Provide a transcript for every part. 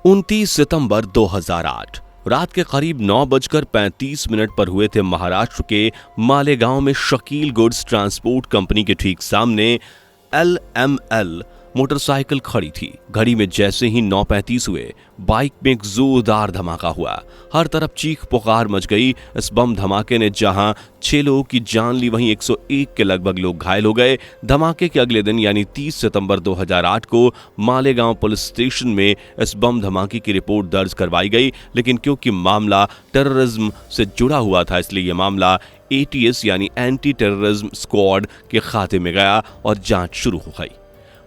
29 सितंबर 2008 रात के करीब 9:35 पर हुए थे महाराष्ट्र के मालेगांव में शकील गुड्स ट्रांसपोर्ट कंपनी के ठीक सामने LML मोटरसाइकिल खड़ी थी। घड़ी में जैसे ही 9:35 हुए, बाइक में एक जोरदार धमाका हुआ। हर तरफ चीख पुकार मच गई। इस बम धमाके ने जहां 6 लोगों की जान ली, वहीं 101 के लगभग लोग घायल हो गए। धमाके के अगले दिन यानी 30 सितंबर 2008 को मालेगांव पुलिस स्टेशन में इस बम धमाके की रिपोर्ट दर्ज करवाई गई, लेकिन क्योंकि मामला टेररिज्म से जुड़ा हुआ था, इसलिए यह मामला ATS यानी एंटी टेररिज्म स्क्वाड के खाते में गया और जांच शुरू हो गई।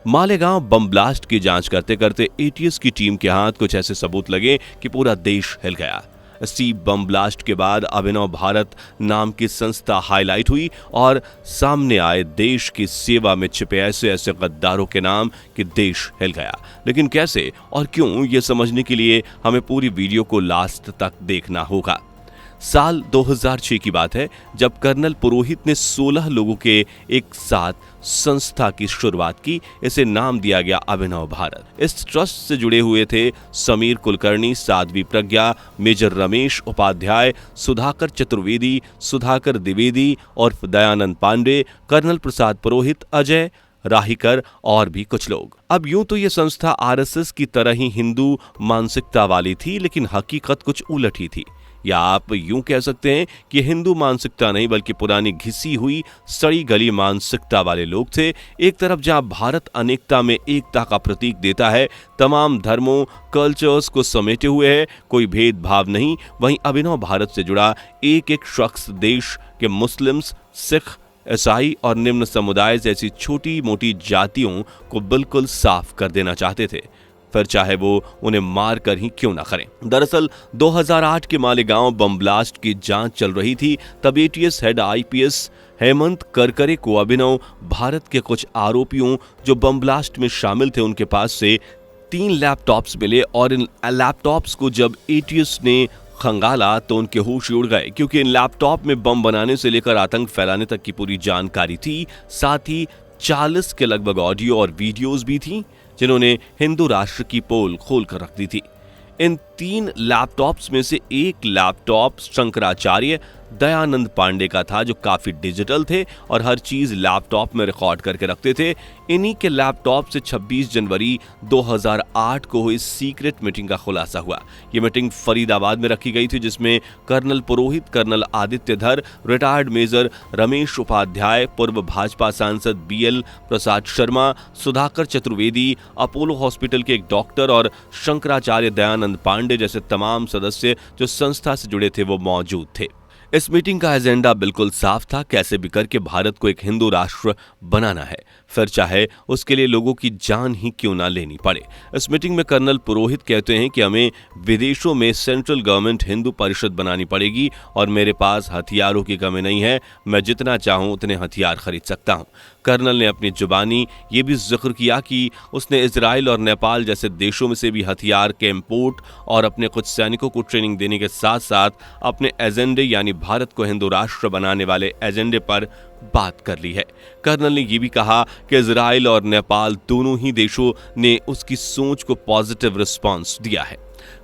मालेगांव बम ब्लास्ट की जांच करते करते ATS की टीम के हाथ कुछ ऐसे सबूत लगे कि पूरा देश हिल गया। इसी बम ब्लास्ट के बाद अभिनव भारत नाम की संस्था हाईलाइट हुई और सामने आए देश की सेवा में छिपे ऐसे गद्दारों के नाम कि देश हिल गया। लेकिन कैसे और क्यों, ये समझने के लिए हमें पूरी वीडियो को लास्ट तक देखना होगा। साल 2006 की बात है, जब कर्नल पुरोहित ने 16 लोगों के एक साथ संस्था की शुरुआत की। इसे नाम दिया गया अभिनव भारत। इस ट्रस्ट से जुड़े हुए थे समीर कुलकर्णी, साध्वी प्रज्ञा, मेजर रमेश उपाध्याय, सुधाकर चतुर्वेदी, सुधाकर द्विवेदी और दयानंद पांडे, कर्नल प्रसाद पुरोहित, अजय राहीकर और भी कुछ लोग। अब यूं तो ये संस्था RSS की तरह ही हिंदू मानसिकता वाली थी, लेकिन हकीकत कुछ उलट ही थी। या आप यूं कह सकते हैं कि हिंदू मानसिकता नहीं बल्कि पुरानी घिसी हुई सड़ी गली मानसिकता वाले लोग थे। एक तरफ जहां भारत अनेकता में एकता का प्रतीक देता है, तमाम धर्मों कल्चर्स को समेटे हुए है, कोई भेदभाव नहीं, वहीं अभिनव भारत से जुड़ा एक एक शख्स देश के मुस्लिम्स, सिख, ईसाई और निम्न समुदाय जैसी छोटी मोटी जातियों को बिल्कुल साफ कर देना चाहते थे, फिर चाहे वो उन्हें मार कर ही क्यों ना करें। दरअसल 2008 के मालेगांव बम ब्लास्ट की जांच चल रही थी। तब ATS head IPS Hemant Karkare को अभिनव भारत के कुछ आरोपियों जो बम ब्लास्ट में शामिल थे उनके पास से 3 लैपटॉप्स मिले और इन लैपटॉप्स को जब ATS ने खंगाला तो उनके होश उड़ गए, क्योंकि इन लैपटॉप में बम बनाने से लेकर आतंक फैलाने तक की पूरी जानकारी थी। साथ ही 40 के लगभग ऑडियो और वीडियोस भी थी जिन्होंने हिंदू राष्ट्र की पोल खोल कर रख दी थी। इन 3 लैपटॉप्स में से एक लैपटॉप शंकराचार्य दयानंद पांडे का था, जो काफी डिजिटल थे और हर चीज लैपटॉप में रिकॉर्ड करके रखते थे। इन्हीं के लैपटॉप से 26 जनवरी 2008 को हुई सीक्रेट मीटिंग का खुलासा हुआ। ये मीटिंग फरीदाबाद में रखी गई थी, जिसमें कर्नल पुरोहित, कर्नल आदित्य धर, रिटायर्ड मेजर रमेश उपाध्याय, पूर्व भाजपा सांसद BL Prasad Sharma, Sudhakar Chaturvedi, Apollo hospital के एक डॉक्टर और शंकराचार्य दयानंद पांडे जैसे तमाम सदस्य जो संस्था से जुड़े थे वो मौजूद थे। इस मीटिंग का एजेंडा बिल्कुल साफ था, कैसे भी करके भारत को एक हिंदू राष्ट्र बनाना है, फिर चाहे उसके लिए लोगों की जान ही क्यों ना लेनी पड़े। इस मीटिंग में कर्नल पुरोहित कहते हैं कि हमें विदेशों में सेंट्रल गवर्नमेंट हिंदू परिषद बनानी पड़ेगी और मेरे पास हथियारों की कमी नहीं है, मैं जितना चाहूं उतने हथियार खरीद सकता हूं। कर्नल ने अपनी जुबानी ये भी जिक्र किया कि उसने इजराइल और नेपाल जैसे देशों में से भी हथियार के इंपोर्ट और अपने कुछ सैनिकों को ट्रेनिंग देने के साथ साथ अपने एजेंडे यानी भारत को हिंदू राष्ट्र बनाने वाले एजेंडे पर बात कर ली है। कर्नल ने यह भी कहा कि इजराइल और नेपाल दोनों ही देशों ने उसकी सोच को पॉजिटिव रिस्पांस दिया है।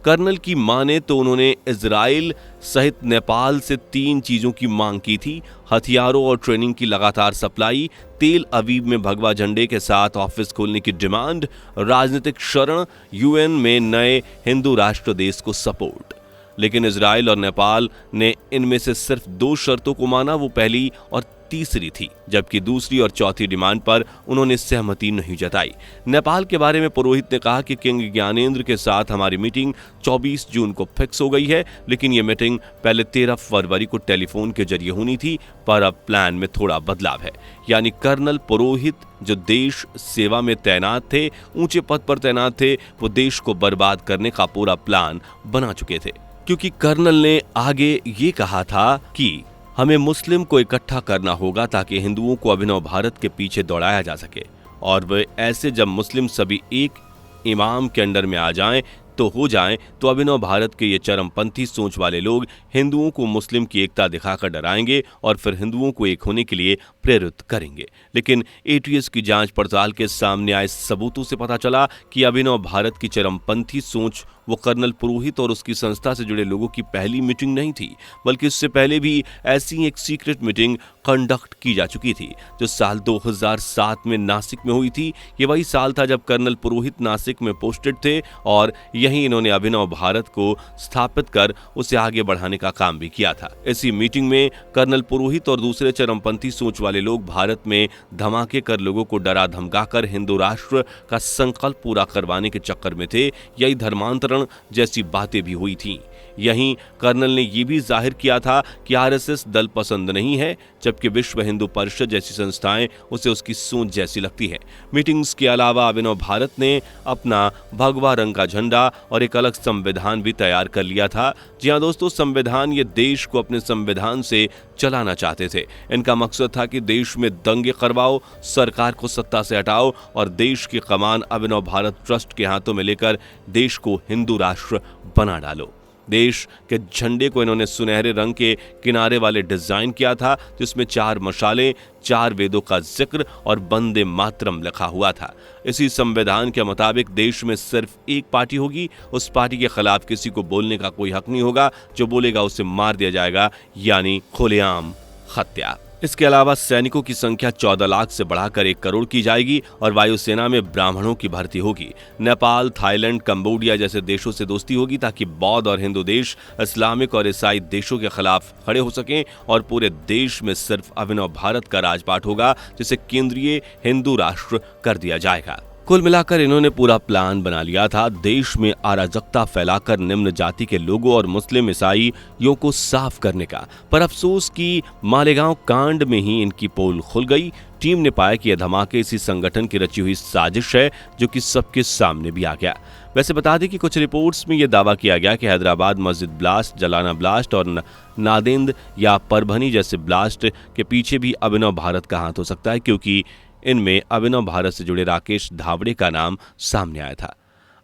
कर्नल की माने तो उन्होंने इजराइल सहित नेपाल से 3 चीजों की मांग की थी: हथियारों और ट्रेनिंग की लगातार सप्लाई, तेल अवीव में भगवा झंडे के साथ ऑफिस खोलने की डिमांड, राजनीतिक शरण, UN में नए हिंदू राष्ट्र देश को सपोर्ट। लेकिन इजराइल और नेपाल ने इनमें से सिर्फ 2 शर्तों को माना, वो पहली और तीसरी थी, जबकि दूसरी और चौथी डिमांड पर उन्होंने सहमति नहीं जताई। नेपाल के बारे में पुरोहित ने कहा कि किंग ज्ञानेंद्र के साथ हमारी मीटिंग 24 जून को फिक्स हो गई है, लेकिन ये मीटिंग पहले 13 फरवरी को टेलीफोन के जरिए होनी थी, पर अब प्लान में थोड़ा बदलाव है। यानी कर्नल पुरोहित जो देश सेवा में तैनात थे, ऊंचे पद पर तैनात थे, वो देश को बर्बाद करने का पूरा प्लान बना चुके थे, क्योंकि कर्नल ने आगे ये कहा था कि हमें मुस्लिम को इकट्ठा करना होगा ताकि हिंदुओं को अभिनव भारत के पीछे दौड़ाया जा सके, और वे ऐसे जब मुस्लिम सभी एक इमाम के अंडर में आ जाएं तो हो जाएं तो अभिनव भारत के ये चरमपंथी सोच वाले लोग हिंदुओं को मुस्लिम की एकता दिखाकर डराएंगे और फिर हिंदुओं को एक होने के लिए प्रेरित करेंगे। लेकिन ATS की जांच पड़ताल के सामने आए सबूतों से पता चला कि अभिनव भारत की चरमपंथी सोच वो कर्नल पुरोहित और उसकी संस्था से जुड़े लोगों की पहली मीटिंग नहीं थी, बल्कि इससे पहले भी ऐसी एक सीक्रेट मीटिंग कंडक्ट की जा चुकी थी जो साल 2007 में नासिक में हुई थी। ये वही साल था जब कर्नल पुरोहित नासिक में पोस्टेड थे और यहीं इन्होंने अभिनव भारत को स्थापित कर उसे आगे बढ़ाने का काम भी किया था। इसी मीटिंग में कर्नल पुरोहित और दूसरे चरमपंथी सोच वाले लोग भारत में धमाके कर लोगों को डरा धमकाकर हिंदू राष्ट्र का संकल्प पूरा करवाने के चक्कर में थे। यही धर्मांतरण जैसी बातें भी हुई थी। यहीं कर्नल ने यह भी जाहिर किया था कि आरएसएस दल पसंद नहीं है, जबकि विश्व हिंदू परिषद जैसी संस्थाएं उसे उसकी सोच जैसी लगती है। मीटिंग्स के अलावा अभिनव भारत ने अपना भगवा रंग का झंडा और एक अलग संविधान भी तैयार कर लिया था। जी हां दोस्तों, संविधान ये देश को अपने संविधान से चलाना चाहते थे। इनका मकसद था कि देश में दंगे करवाओ, सरकार को सत्ता से हटाओ और देश की कमान अभिनव भारत ट्रस्ट के हाथों में लेकर देश को हिंदू राष्ट्र बना डालो। देश के झंडे को इन्होंने सुनहरे रंग के किनारे वाले डिजाइन किया था, जिसमें 4 मशालें, 4 वेदों का जिक्र और वंदे मातरम लिखा हुआ था। इसी संविधान के मुताबिक देश में सिर्फ एक पार्टी होगी, उस पार्टी के खिलाफ किसी को बोलने का कोई हक नहीं होगा, जो बोलेगा उसे मार दिया जाएगा, यानी खुलेआम हत्या। इसके अलावा सैनिकों की संख्या 14 लाख से बढ़ाकर 1 करोड़ की जाएगी और वायुसेना में ब्राह्मणों की भर्ती होगी। नेपाल, थाईलैंड, कंबोडिया जैसे देशों से दोस्ती होगी ताकि बौद्ध और हिंदू देश इस्लामिक और ईसाई देशों के खिलाफ खड़े हो सकें और पूरे देश में सिर्फ अभिनव भारत का राजपाट होगा, जिसे केंद्रीय हिंदू राष्ट्र कर दिया जाएगा। कुल मिलाकर इन्होंने पूरा प्लान बना लिया था देश में अराजकता फैलाकर निम्न जाति के लोगों और मुस्लिम ईसाइयों को साफ करने का। पर अफसोस कि मालेगांव कांड में ही इनकी पोल खुल गई। टीम ने पाया कि यह धमाके इसी संगठन की रची हुई साजिश है, जो कि सबके सामने भी आ गया। वैसे बता दें कि कुछ रिपोर्ट्स में यह दावा किया गया कि हैदराबाद मस्जिद ब्लास्ट, जलाना ब्लास्ट और नादेंद या परभनी जैसे ब्लास्ट के पीछे भी अभिनव भारत का हाथ हो सकता है, क्योंकि इनमें अभिनव भारत से जुड़े राकेश धावड़े का नाम सामने आया था।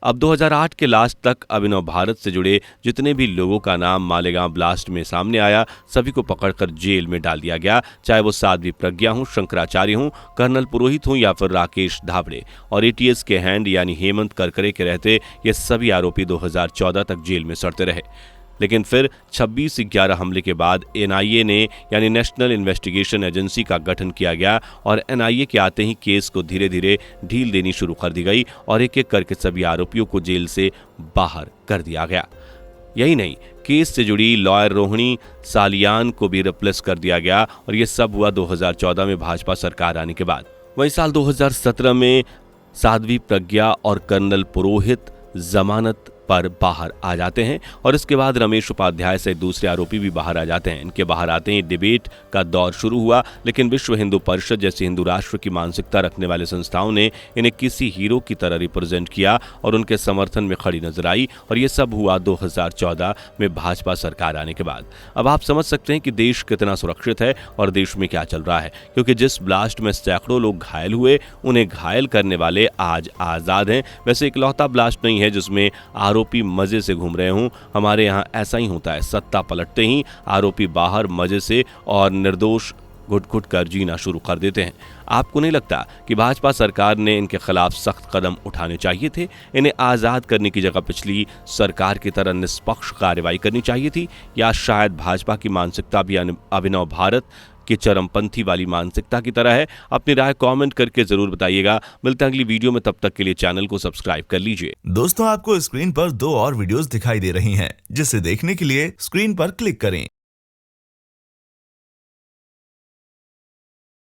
अब 2008 के लास्ट तक अभिनव भारत से जुड़े जितने भी लोगों का नाम मालेगांव ब्लास्ट में सामने आया, सभी को पकड़कर जेल में डाल दिया गया, चाहे वो साध्वी प्रज्ञा हों, शंकराचार्य हों, कर्नल पुरोहित हों या फिर राकेश धावड़े। और एटीएस के हैंड यानी हेमंत करकरे के रहते ये सभी आरोपी 2014 तक जेल में सड़ते रहे। लेकिन फिर 26/11 हमले के बाद एनआईए ने यानी नेशनल इन्वेस्टिगेशन एजेंसी का गठन किया गया और एनआईए के आते ही केस को धीरे धीरे ढील देनी शुरू कर दी गई और एक एक करके सभी आरोपियों को जेल से बाहर कर दिया गया। यही नहीं, केस से जुड़ी लॉयर रोहिणी सालियान को भी रिप्लेस कर दिया गया और ये सब हुआ 2014 में भाजपा सरकार आने के बाद। वहीं साल 2017 में साध्वी प्रज्ञा और कर्नल पुरोहित जमानत पर बाहर आ जाते हैं और इसके बाद रमेश उपाध्याय से दूसरे आरोपी भी बाहर आ जाते हैं। इनके बाहर आते ही डिबेट का दौर शुरू हुआ, लेकिन विश्व हिंदू परिषद जैसे हिंदू राष्ट्र की मानसिकता रखने वाले संस्थाओं ने इन्हें किसी हीरो की तरह रिप्रेजेंट किया और उनके समर्थन में खड़ी नजर आई और ये सब हुआ 2014 में भाजपा सरकार आने के बाद। अब आप समझ सकते हैं कि देश कितना सुरक्षित है और देश में क्या चल रहा है, क्योंकि जिस ब्लास्ट में सैकड़ों लोग घायल हुए, उन्हें घायल करने वाले आज आजाद हैं। वैसे इकलौता ब्लास्ट नहीं है जिसमें आरोपी मजे से घूम रहे हों। हमारे यहाँ ऐसा ही होता है, सत्ता पलटते ही आरोपी बाहर मजे से और निर्दोष घुट-घुट कर जीना शुरू कर देते हैं। आपको नहीं लगता कि भाजपा सरकार ने इनके खिलाफ सख्त कदम उठाने चाहिए थे? इन्हें आजाद करने की जगह पिछली सरकार की तरह निष्पक्ष कार्रवाई करनी चाहिए थी, या शायद भाजपा की मानसिकता भी अभिनव भारत कि चरमपंथी वाली मानसिकता की तरह है? अपनी राय कमेंट करके जरूर बताइएगा। मिलते हैं अगली वीडियो में, तब तक के लिए चैनल को सब्सक्राइब कर लीजिए। दोस्तों, आपको स्क्रीन पर 2 और वीडियोस दिखाई दे रही हैं, जिसे देखने के लिए स्क्रीन पर क्लिक करें।